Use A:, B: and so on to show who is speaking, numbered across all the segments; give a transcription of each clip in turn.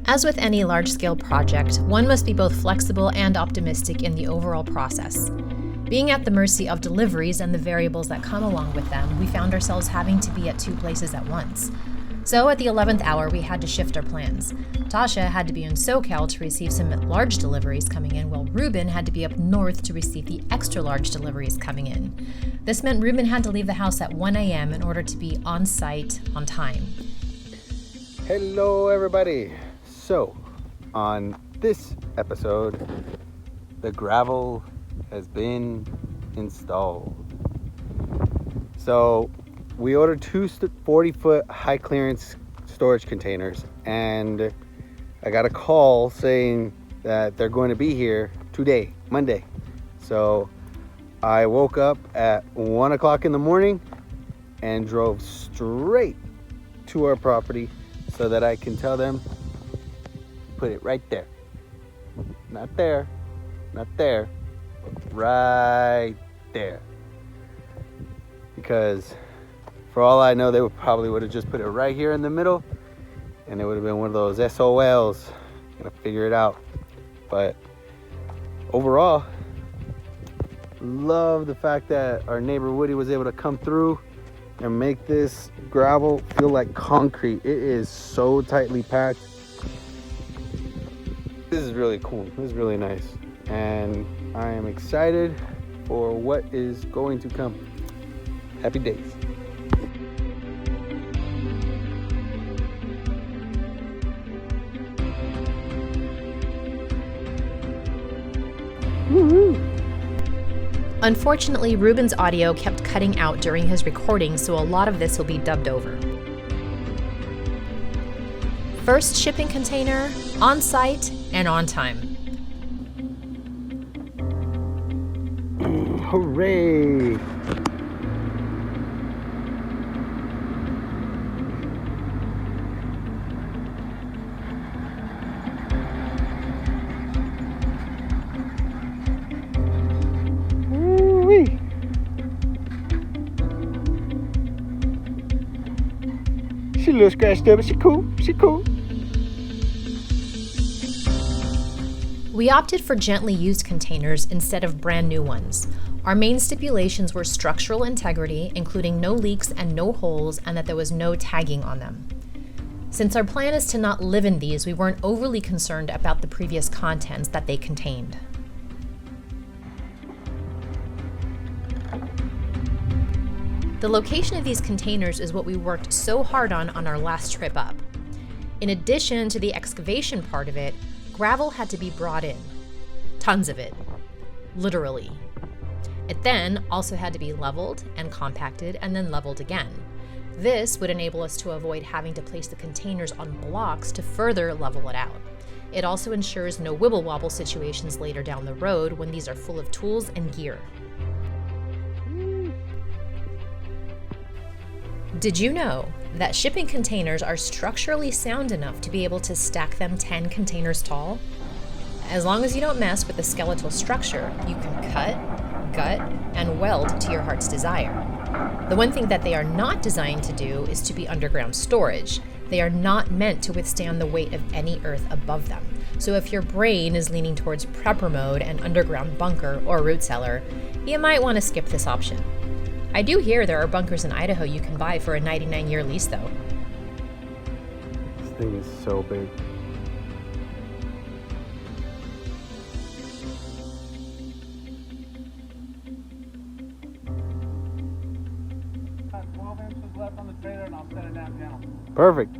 A: As with any large-scale project, one must be both flexible and optimistic in the overall process. Being at the mercy of deliveries and the variables that come along with them, we found ourselves having to be at two places at once. So at the 11th hour, we had to shift our plans. Tasha had to be in SoCal to receive some large deliveries coming in, while Ruben had to be up north to receive the extra large deliveries coming in. This meant Ruben had to leave the house at 1 a.m. in order to be on site on time.
B: Hello everybody. So, on this episode, the gravel has been installed. So, we ordered two 40-foot high clearance storage containers, and I got a call saying that they're going to be here today, Monday. So I woke up at 1 o'clock in the morning and drove straight to our property so that I can tell them, put it right there. Not there, not there, but right there. Because for all I know, they would have just put it right here in the middle, and it would have been one of those SOLs. Gotta figure it out. But overall, love the fact that our neighbor Woody was able to come through and make this gravel feel like concrete. It is so tightly packed. This is really cool. This is really nice. And I am excited for what is going to come. Happy days. Woo-hoo.
A: Unfortunately, Ruben's audio kept cutting out during his recording, so a lot of this will be dubbed over. First shipping container, on site and on time.
B: Hooray! Woo-wee. She a little scratched up, but she cool. She cool.
A: We opted for gently used containers instead of brand new ones. Our main stipulations were structural integrity, including no leaks and no holes, and that there was no tagging on them. Since our plan is to not live in these, we weren't overly concerned about the previous contents that they contained. The location of these containers is what we worked so hard on our last trip up. In addition to the excavation part of it, gravel had to be brought in. Tons of it. Literally. It then also had to be leveled and compacted and then leveled again. This would enable us to avoid having to place the containers on blocks to further level it out. It also ensures no wibble wobble situations later down the road when these are full of tools and gear. Did you know that shipping containers are structurally sound enough to be able to stack them 10 containers tall? As long as you don't mess with the skeletal structure, you can cut, gut, and weld to your heart's desire. The one thing that they are not designed to do is to be underground storage. They are not meant to withstand the weight of any earth above them. So if your brain is leaning towards prepper mode and underground bunker or root cellar, you might want to skip this option. I do hear there are bunkers in Idaho you can buy for a 99-year lease, though.
B: This thing is so big.
C: Got 12 inches left on the trailer, and I'll set it down.
B: Perfect.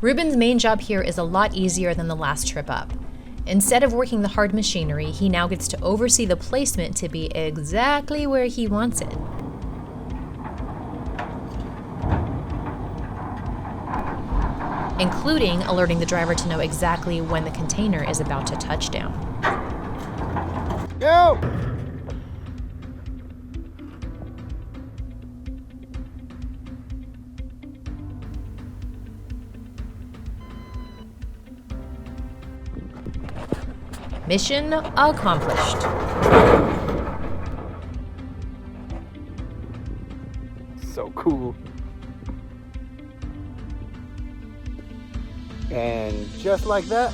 A: Ruben's main job here is a lot easier than the last trip up. Instead of working the hard machinery, he now gets to oversee the placement to be exactly where he wants it. Including alerting the driver to know exactly when the container is about to touch down.
B: Go!
A: Mission accomplished.
B: So cool. And just like that,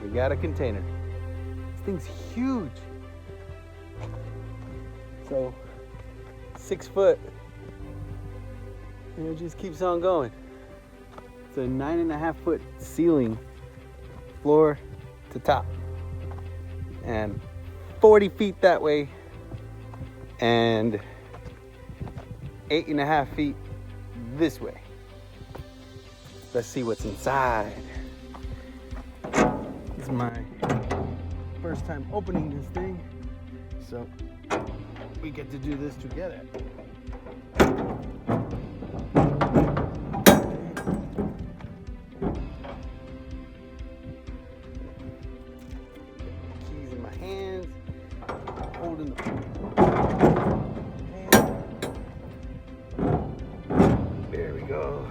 B: we got a container. This thing's huge. So 6 foot, and it just keeps on going. It's a 9.5 foot ceiling, floor to top, and 40 feet that way, and 8.5 feet this way. Let's see what's inside. This is my first time opening this thing, so we get to do this together. Keys in my hands, holding the there we go.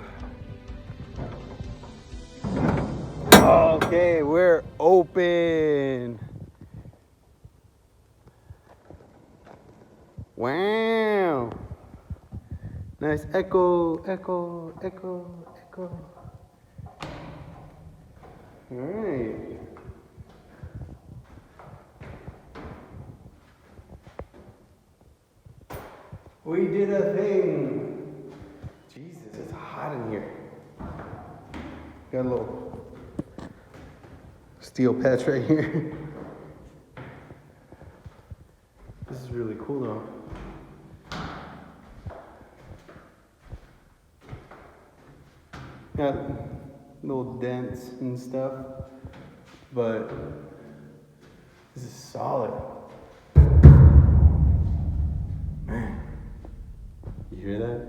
B: Okay, we're open. Wow. Nice echo, echo, echo, echo. All right. We did a thing. Jesus, it's hot in here. Got a little steel patch right here. This is really cool though. Got little dents and stuff, but this is solid. Man, you hear that?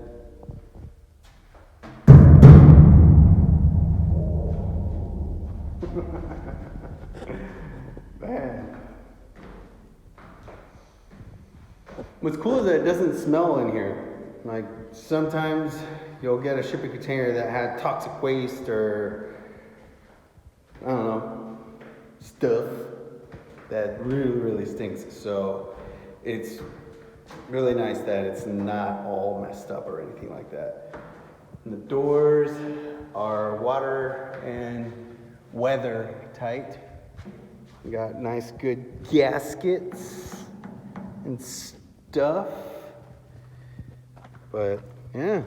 B: Man. What's cool is that it doesn't smell in here. Like sometimes you'll get a shipping container that had toxic waste or I don't know, stuff that really, really stinks. So it's really nice that it's not all messed up or anything like that. And the doors are water and weather tight. We got nice good gaskets and stuff. But yeah,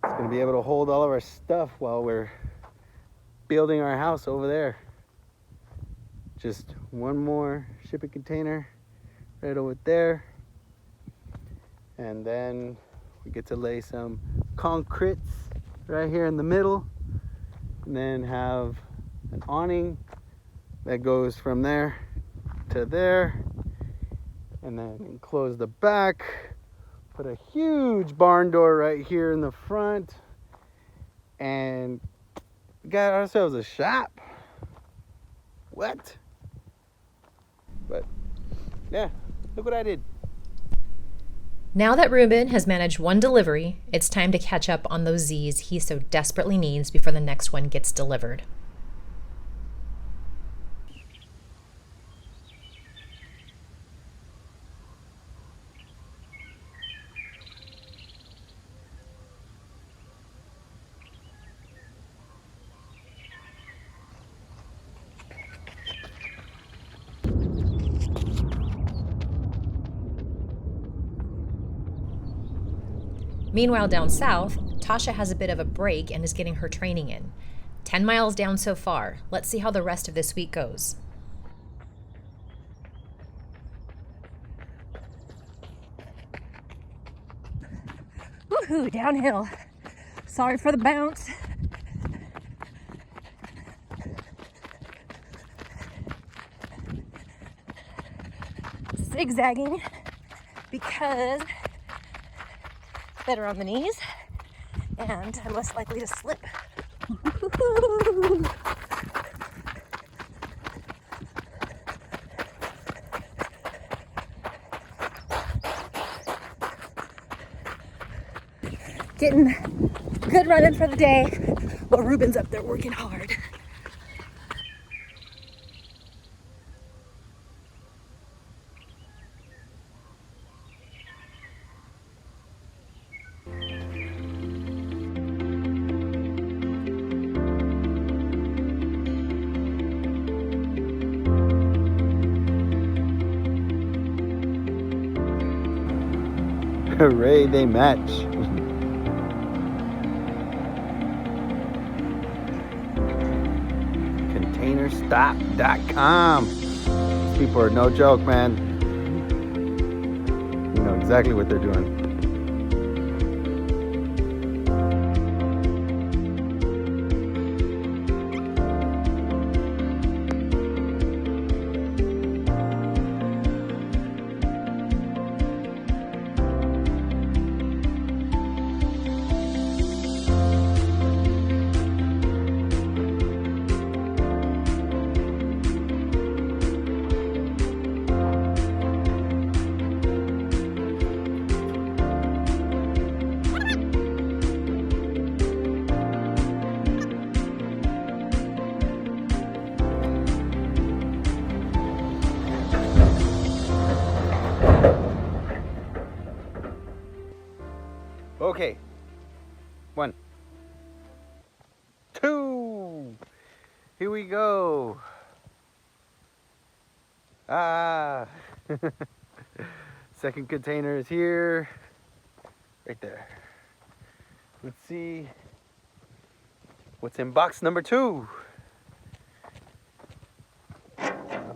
B: it's gonna be able to hold all of our stuff while we're building our house over there. Just one more shipping container right over there. And then we get to lay some concretes right here in the middle. And then have an awning that goes from there to there. And then close the back. Put a huge barn door right here in the front. And we got ourselves a shop. What? But yeah, look what I did.
A: Now that Ruben has managed one delivery, it's time to catch up on those Z's he so desperately needs before the next one gets delivered. Meanwhile, down south, Tasha has a bit of a break and is getting her training in. 10 miles down so far. Let's see how the rest of this week goes.
D: Woohoo, downhill. Sorry for the bounce. Zigzagging because better on the knees and I'm less likely to slip. Getting good running for the day while Ruben's up there working hard.
B: Hooray, they match. Containerstop.com. These people are no joke, man. You know exactly what they're doing. Okay. 1, 2. Here we go. Second container is here. Right there. Let's see what's in box number 2.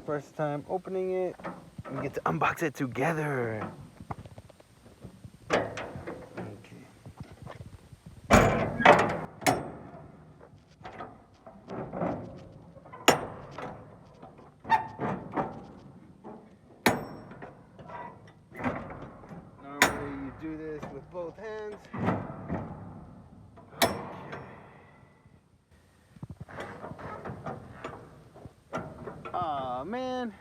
B: First time opening it. We get to unbox it together. Normally you do this with both hands. Aw, man.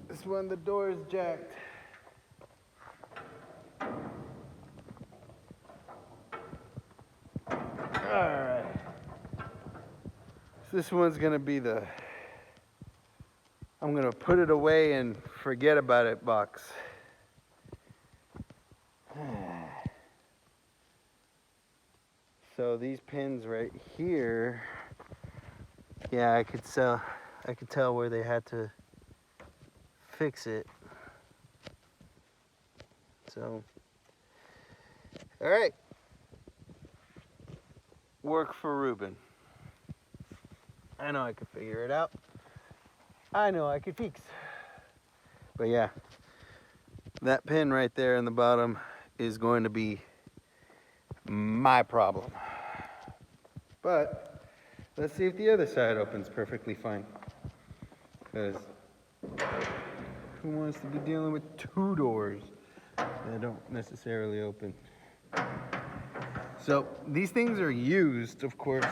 B: This one, the door is jacked. Alright. So this one's gonna be the I'm gonna put it away and forget about it box. So these pins right here, yeah, I could tell where they had to fix it. So, all right, work for Ruben. I know I could figure it out. I know I could fix. But yeah, that pin right there in the bottom is going to be my problem. But let's see if the other side opens perfectly fine. Because who wants to be dealing with 2 doors that don't necessarily open? So these things are used, of course.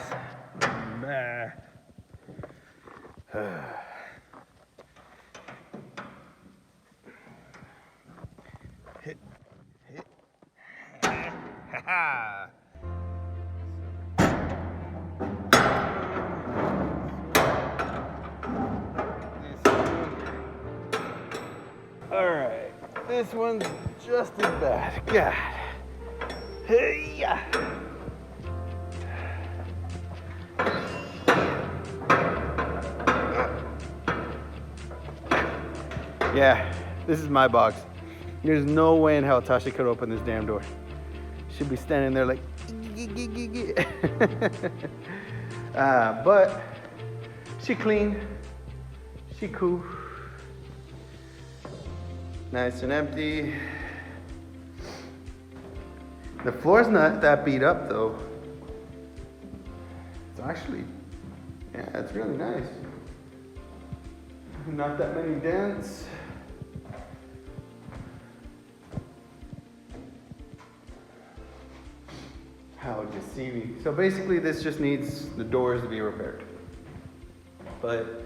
B: Hit. Ha-ha! Alright, this one's just as bad. God. Hey-ya! Yeah, this is my box. There's no way in hell Tasha could open this damn door. She'd be standing there like, but she clean, she cool. Nice and empty. The floor's not that beat up though. It's actually, yeah, it's really nice. Not that many dents. How deceiving. So basically this just needs the doors to be repaired. But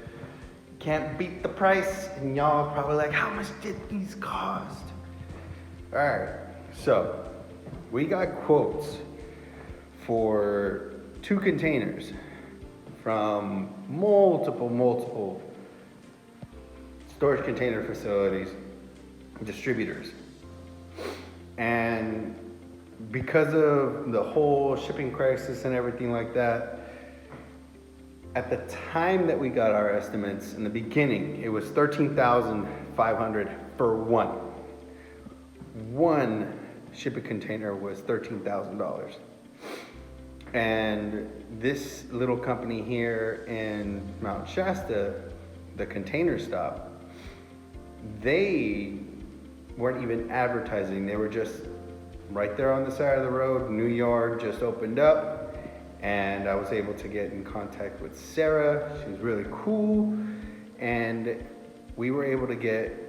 B: can't beat the price, and y'all are probably like, how much did these cost? Alright, so we got quotes for 2 containers from multiple storage container facilities, distributors. And because of the whole shipping crisis and everything like that, at the time that we got our estimates in the beginning, it was $13,500 for one. One shipping container was $13,000. And this little company here in Mount Shasta, the Container Stop, they weren't even advertising. They were just right there on the side of the road. New Yard just opened up, and I was able to get in contact with Sarah. She was really cool, and we were able to get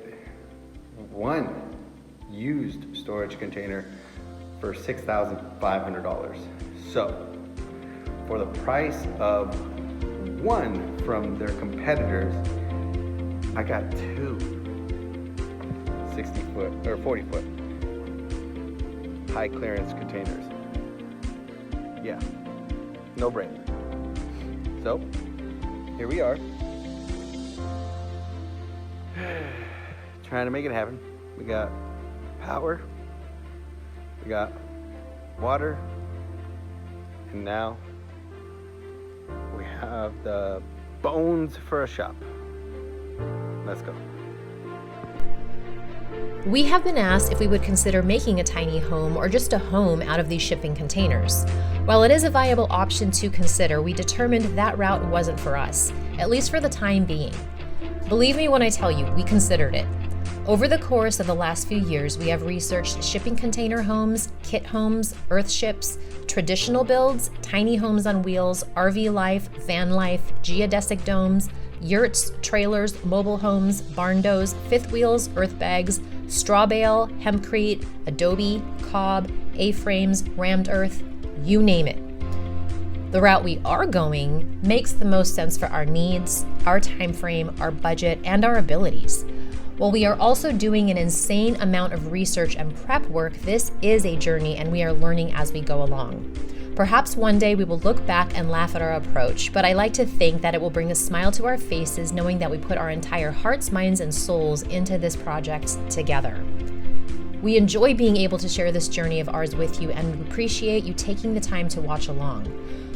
B: one used storage container for $6,500. So for the price of one from their competitors, I got two 60-foot or 40-foot high clearance containers. Yeah, no brainer. So here we are, trying to make it happen. We got power, we got water, and now we have the bones for a shop. Let's go.
A: We have been asked if we would consider making a tiny home or just a home out of these shipping containers. While it is a viable option to consider, we determined that route wasn't for us, at least for the time being. Believe me when I tell you, we considered it. Over the course of the last few years, we have researched shipping container homes, kit homes, earth ships, traditional builds, tiny homes on wheels, RV life, van life, geodesic domes, yurts, trailers, mobile homes, barn doors, fifth wheels, earth bags, straw bale, hempcrete, adobe, cob, A-frames, rammed earth, you name it. The route we are going makes the most sense for our needs, our time frame, our budget, and our abilities. While we are also doing an insane amount of research and prep work, this is a journey and we are learning as we go along. Perhaps one day we will look back and laugh at our approach, but I like to think that it will bring a smile to our faces knowing that we put our entire hearts, minds, and souls into this project together. We enjoy being able to share this journey of ours with you and appreciate you taking the time to watch along.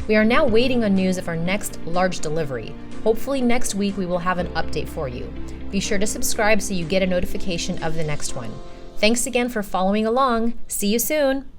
A: We are now waiting on news of our next large delivery. Hopefully next week we will have an update for you. Be sure to subscribe so you get a notification of the next one. Thanks again for following along. See you soon.